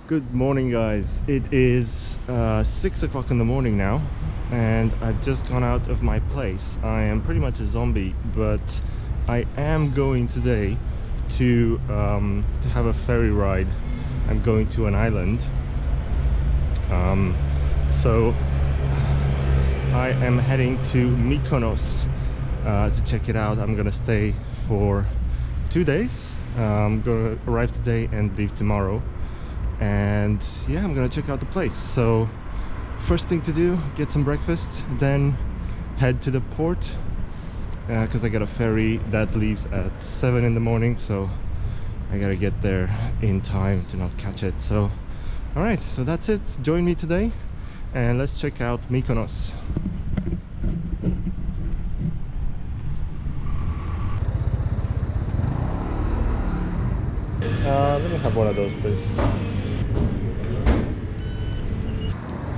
Good morning, guys. It is 6 o'clock in the morning now, and I've just gone out of my place. I am pretty much a zombie, but I am going today to have a ferry ride. I'm going to an island, so I am heading to Mykonos to check it out. I'm gonna stay for 2 days. I'm gonna arrive today and leave tomorrow. And yeah, I'm gonna check out the place. So first thing to do, get some breakfast, then head to the port because I got a ferry that leaves at 7 in the morning, so I gotta get there in time to not catch it. So all right, so that's it. Join me today and let's check out Mykonos. Let me have one of those, please.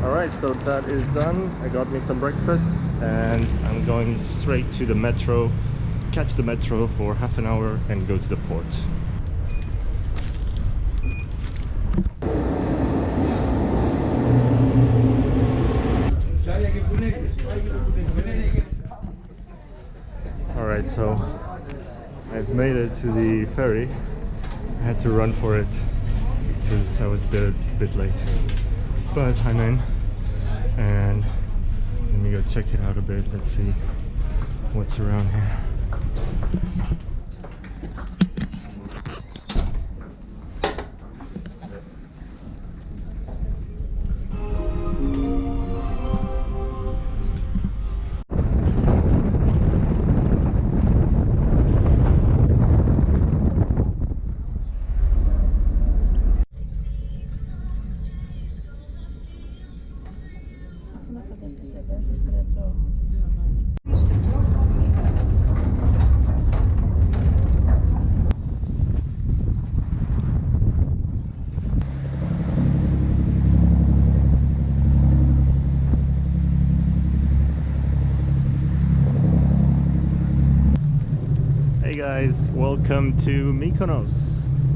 Alright, so that is done. I got me some breakfast and I'm going straight to the metro, catch the metro for half an hour and go to the port. Alright, so I've made it to the ferry. I had to run for it because I was a bit late. But I'm in, and let me go check it out a bit. Let's see what's around here. Hey guys, welcome to Mykonos.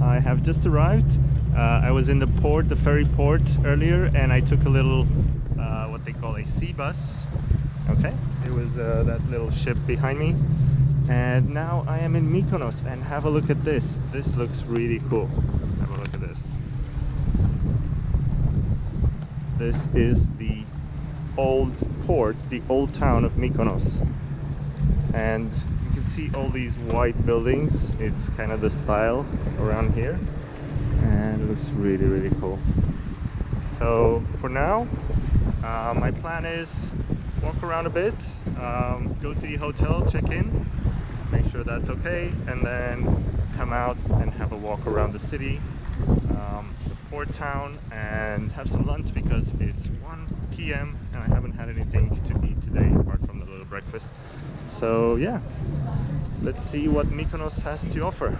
I have just arrived. I was in the port, the ferry port earlier, and I took a little what they call a sea bus. Okay, it was that little ship behind me, and now I am in Mykonos. And have a look at this. This looks really cool. Have a look at this. This is the old port, the old town of Mykonos, and you can see all these white buildings. It's kind of the style around here, and it looks really cool. So for now, my plan is walk around a bit, go to the hotel, check in, make sure that's okay, and then come out and have a walk around the city, the port town, and have some lunch because it's 1 p.m. and I haven't had anything to eat today apart from the little breakfast. So yeah, let's see what Mykonos has to offer.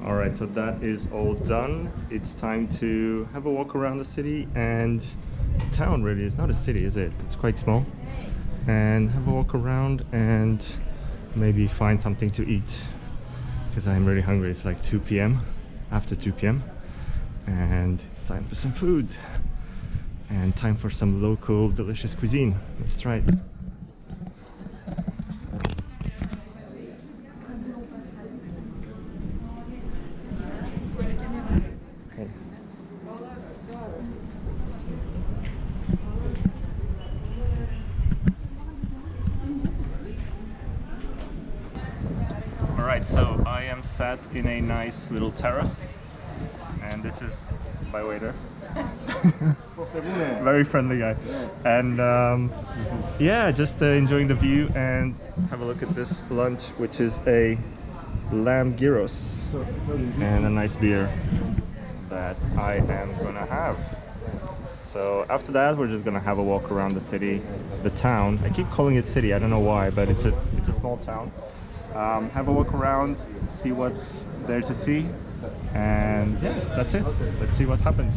Alright, so that is all done. It's time to have a walk around the city, and the town really is not a city, is it? It's quite small. And have a walk around and maybe find something to eat because I'm really hungry. It's like 2 p.m. after 2 p.m. and it's time for some food and time for some local delicious cuisine. Let's try it. Alright, so I am sat in a nice little terrace, and this is my waiter. Very friendly guy. And yeah, just enjoying the view, and have a look at this lunch, which is a lamb gyros and a nice beer that I am gonna have. So after that, we're just gonna have a walk around the city, the town. I keep calling it city, I don't know why, but it's a small town. Have a walk around, see what's there to see, and yeah, that's it. Let's see what happens.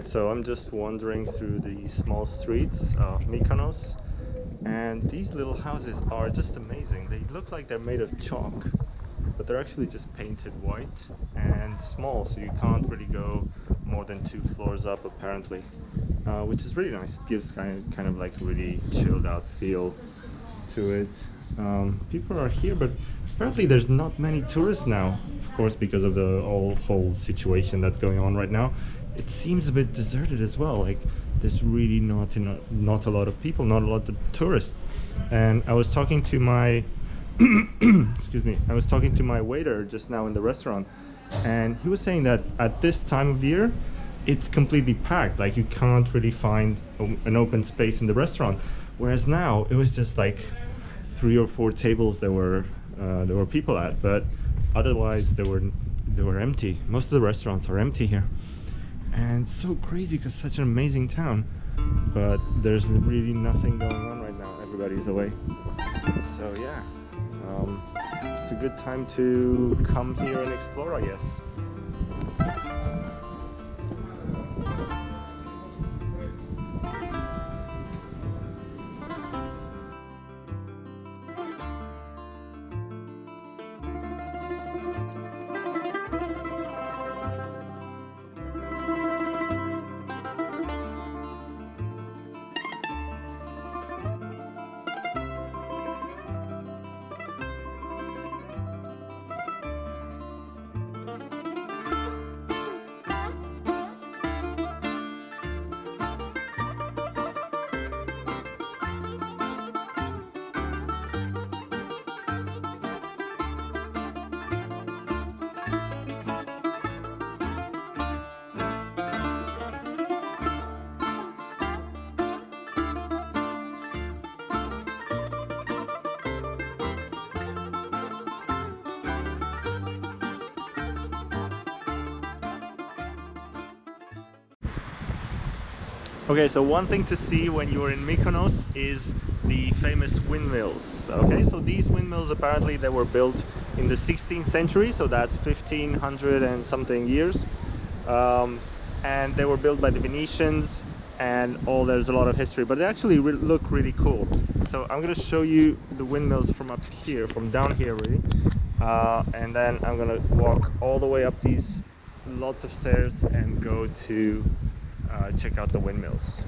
Alright, so I'm just wandering through the small streets of Mykonos, and these little houses are just amazing. They look like they're made of chalk, but they're actually just painted white and small, so you can't really go more than 2 floors up apparently, which is really nice. It gives kind of like a really chilled out feel to it. People are here, but apparently there's not many tourists now, of course, because of the whole situation that's going on right now. It seems a bit deserted as well. Like there's really not a lot of people, not a lot of tourists. And I was talking to my excuse me, I was talking to my waiter just now in the restaurant, and he was saying that at this time of year it's completely packed. Like you can't really find an open space in the restaurant, whereas now it was just like 3 or 4 tables there were people at, but otherwise they were empty. Most of the restaurants are empty here, and it's so crazy because such an amazing town, but there's really nothing going on right now. Everybody's away. So yeah, it's a good time to come here and explore, I guess. Okay, so one thing to see when you're in Mykonos is the famous windmills. Okay, so these windmills apparently they were built in the 16th century, so that's 1500 and something years, and they were built by the Venetians, and there's a lot of history, but they actually look really cool. So I'm going to show you the windmills from up here, from down here really, and then I'm going to walk all the way up these lots of stairs and go to check out the windmills.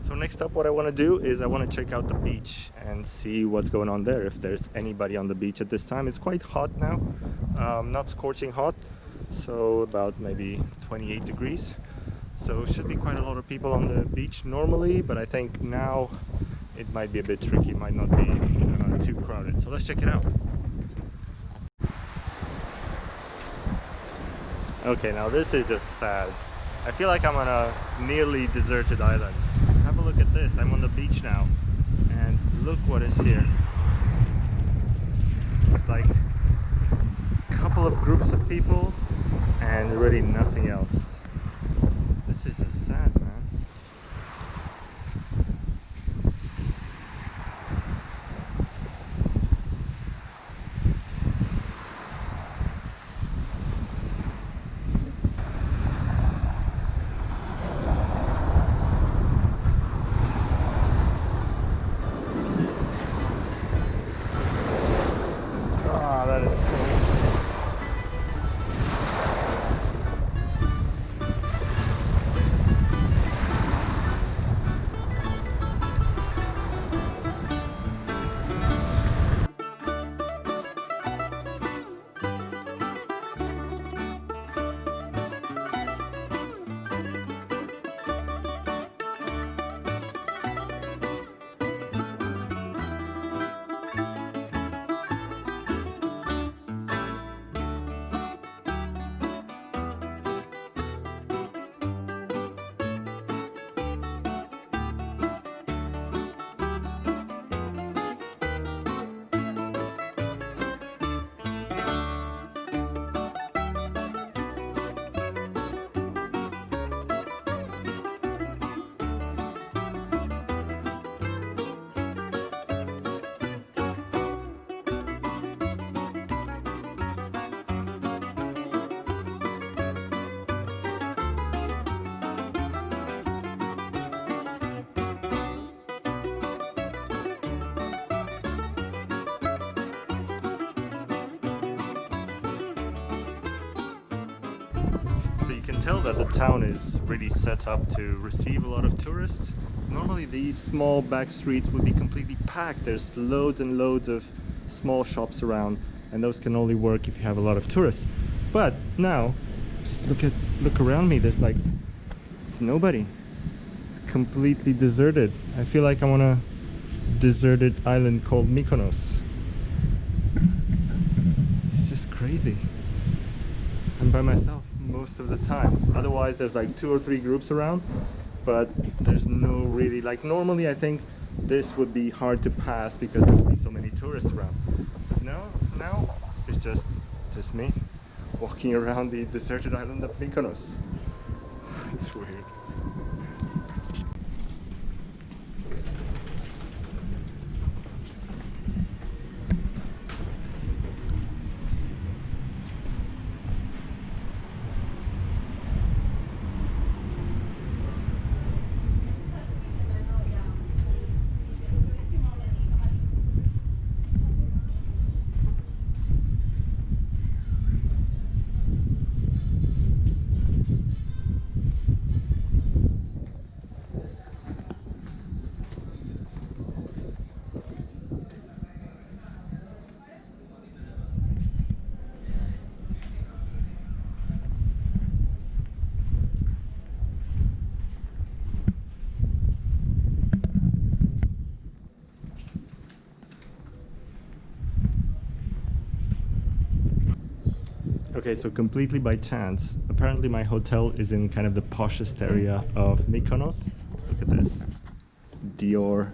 So next up, what I want to do is I want to check out the beach and see what's going on there, if there's anybody on the beach at this time. It's quite hot now, not scorching hot, so about maybe 28 degrees. So should be quite a lot of people on the beach normally, but I think now it might be a bit tricky, might not be too crowded. So let's check it out. Okay, now this is just sad. I feel like I'm on a nearly deserted island. Have a look at this. I'm on the beach now, and look what is here. It's like a couple of groups of people and really nothing else. This is just sad, man. That is cool. can tell that the town is really set up to receive a lot of tourists. Normally these small back streets would be completely packed. There's loads and loads of small shops around, and those can only work if you have a lot of tourists. But now, just look around me. There's like, it's nobody. It's completely deserted. I feel like I'm on a deserted island called Mykonos. It's just crazy. I'm by myself most of the time. Otherwise there's like 2 or 3 groups around, but there's no really, like, normally I think this would be hard to pass because there would be so many tourists around. But now it's just me walking around the deserted island of Mykonos. It's weird. Okay, so completely by chance, apparently my hotel is in kind of the poshest area of Mykonos. Look at this. Dior,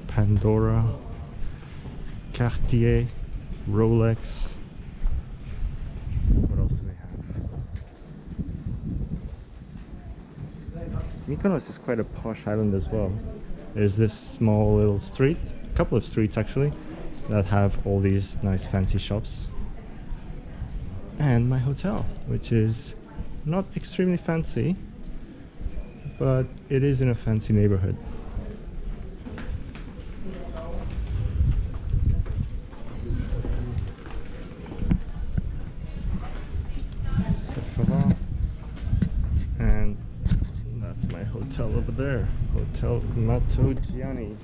Pandora, Cartier, Rolex. What else do we have? Mykonos is quite a posh island as well. There's this small little street, a couple of streets actually, that have all these nice fancy shops. And my hotel, which is not extremely fancy, but it is in a fancy neighborhood. And that's my hotel over there, Hotel Matogiani.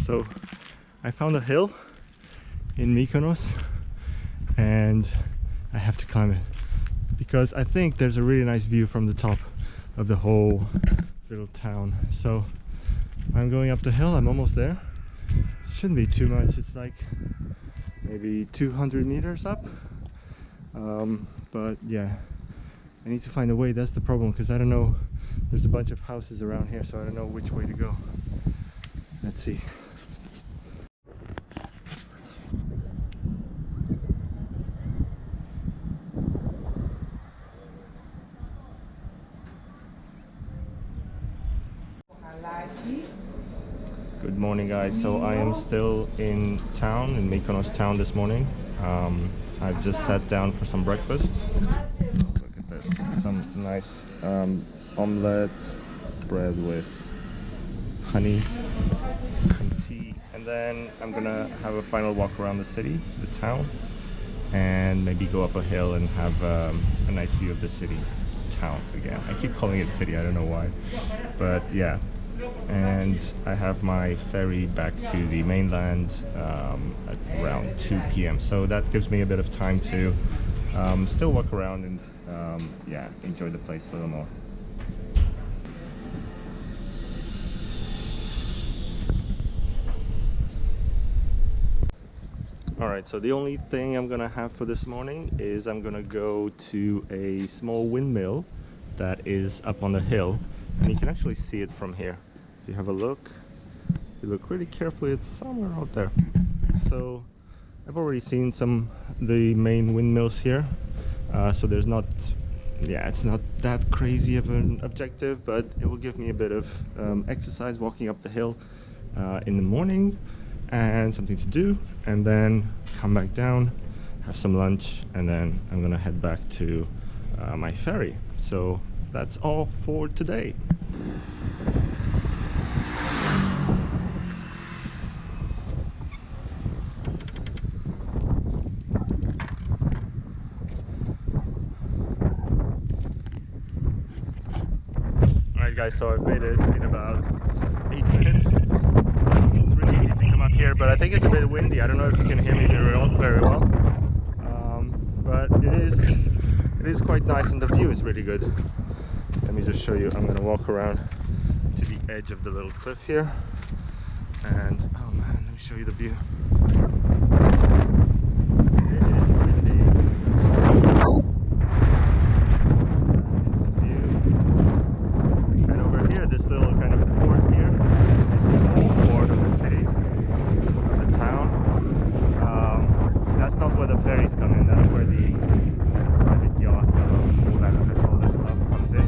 So I found a hill in Mykonos and I have to climb it because I think there's a really nice view from the top of the whole little town. So I'm going up the hill. I'm almost there. Shouldn't be too much. It's like maybe 200 meters up. But yeah, I need to find a way. That's the problem, because I don't know. There's a bunch of houses around here, so I don't know which way to go. Let's see. Good morning, guys. So I am still in town, in Mykonos town this morning. I've just sat down for some breakfast. Look at this, some nice omelette, bread with honey, some tea, and then I'm gonna have a final walk around the city, the town, and maybe go up a hill and have a nice view of the city, town again. I keep calling it city, I don't know why, but yeah. And I have my ferry back to the mainland at around 2 p.m. So that gives me a bit of time to still walk around and yeah, enjoy the place a little more. Alright, so the only thing I'm gonna have for this morning is I'm gonna go to a small windmill that is up on the hill, and you can actually see it from here. If you have a look, if you look really carefully, it's somewhere out there. So I've already seen the main windmills here, so there's not, yeah, it's not that crazy of an objective, but it will give me a bit of exercise walking up the hill in the morning, and something to do, and then come back down, have some lunch, and then I'm gonna head back to my ferry. So that's all for today. guys saw, I've made it in about 8 minutes. It's really easy to come up here, but I think it's a bit windy. I don't know if you can hear me very well. But it is quite nice, and the view is really good. Let me just show you. I'm gonna walk around to the edge of the little cliff here, and oh man, let me show you the view. It is windy. And over here, this little kind of port here is the old port of the city, of the town. That's not where the ferries come in. That's where the private yachts and all that stuff comes in.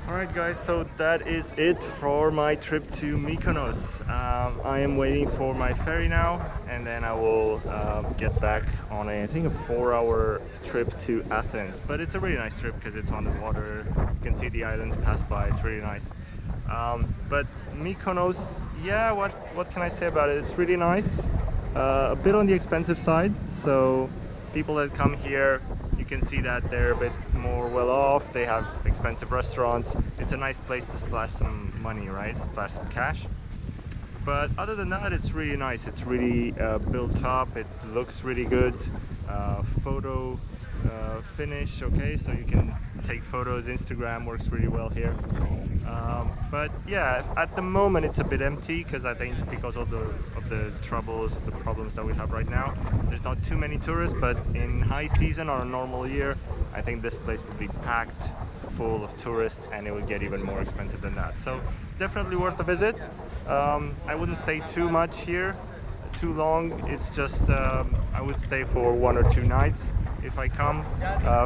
Alright guys, so that is it for my trip to Mykonos. I am waiting for my ferry now, and then I will get back on I think a 4-hour trip to Athens. But it's a really nice trip because it's on the water, you can see the islands pass by, it's really nice. But Mykonos, yeah, what can I say about it? It's really nice, a bit on the expensive side, so people that come here, you can see that they're a bit more well off, they have expensive restaurants. It's a nice place to splash some money, right? Splash some cash. But other than that, it's really nice. It's really built up, it looks really good. Photo finish, okay, so you can take photos. Instagram works really well here. But yeah, at the moment it's a bit empty because I think because of the troubles, the problems that we have right now, there's not too many tourists. But in high season or a normal year, I think this place will be packed full of tourists, and it would get even more expensive than that. So definitely worth a visit. I wouldn't stay too much here, too long. It's just I would stay for 1 or 2 nights if I come,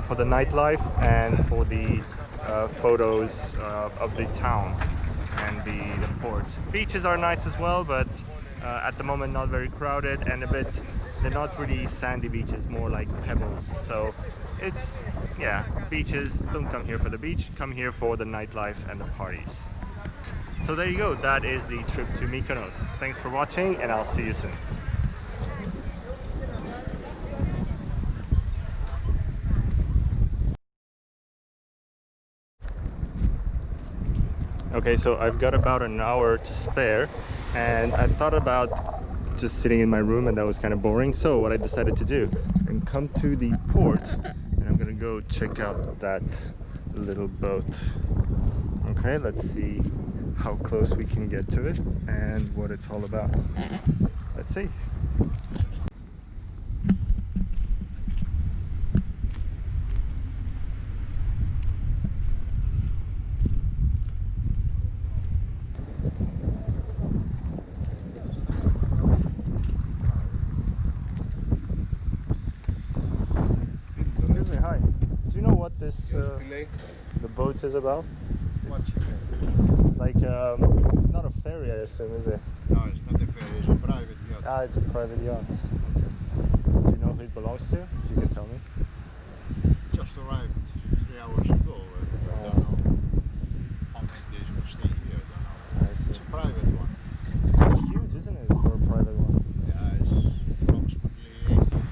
for the nightlife and for the photos of the town and the port. Beaches are nice as well, but at the moment not very crowded, and they're not really sandy beaches, more like pebbles. So it's, yeah, beaches, don't come here for the beach, come here for the nightlife and the parties. So there you go, that is the trip to Mykonos. Thanks for watching, and I'll see you soon. Okay, so I've got about an hour to spare, and I thought about just sitting in my room, and that was kind of boring. So what I decided to do, and come to the port, and I'm gonna go check out that little boat. Okay, let's see how close we can get to it and what it's all about. Let's see. Excuse me, hi. Do you know what this the boat is about? What chicken? Like, it's not a ferry, I assume, is it? No, it's not a ferry, it's a private yacht. Ah, it's a private yacht. Okay. Do you know who it belongs to? If you can tell me. Just arrived 3 hours ago. I don't know how many days we'll stay here. I don't know. I see. It's a private one. It's huge, isn't it, for a private one? Yeah, it's approximately 8.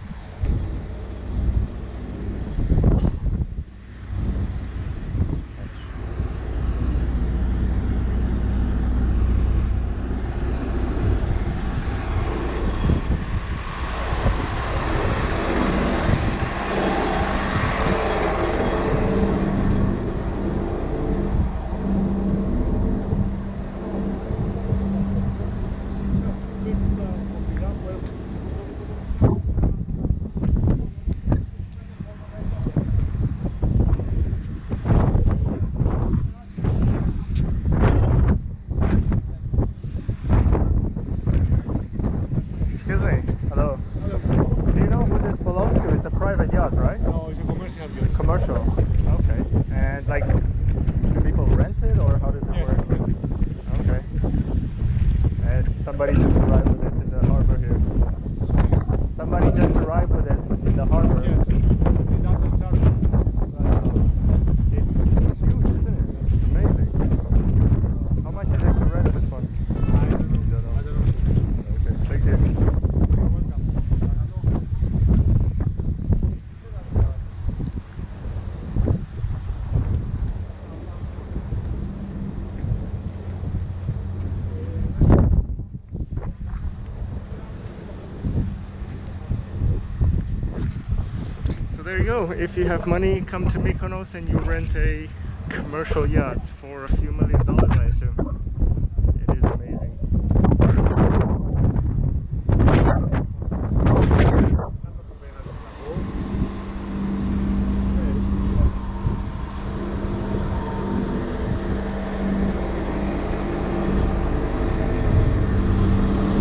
Excuse me. Hello. Do you know who this belongs to? It's a private yacht, right? No, it's a commercial yacht. Commercial. Okay. And like, do people rent it or how does it Yes, work? Okay. And somebody just arrived with it in the harbor here. Somebody just arrived with it in the harbor. yes. It's under charter. It's huge, isn't it? It's amazing. How much is it to rent this one? I don't know. You don't know? I don't know. Okay, thank you. You're welcome. So there you go. If you have money, come to Mykonos and you rent a commercial yacht for a few $1 million, I assume.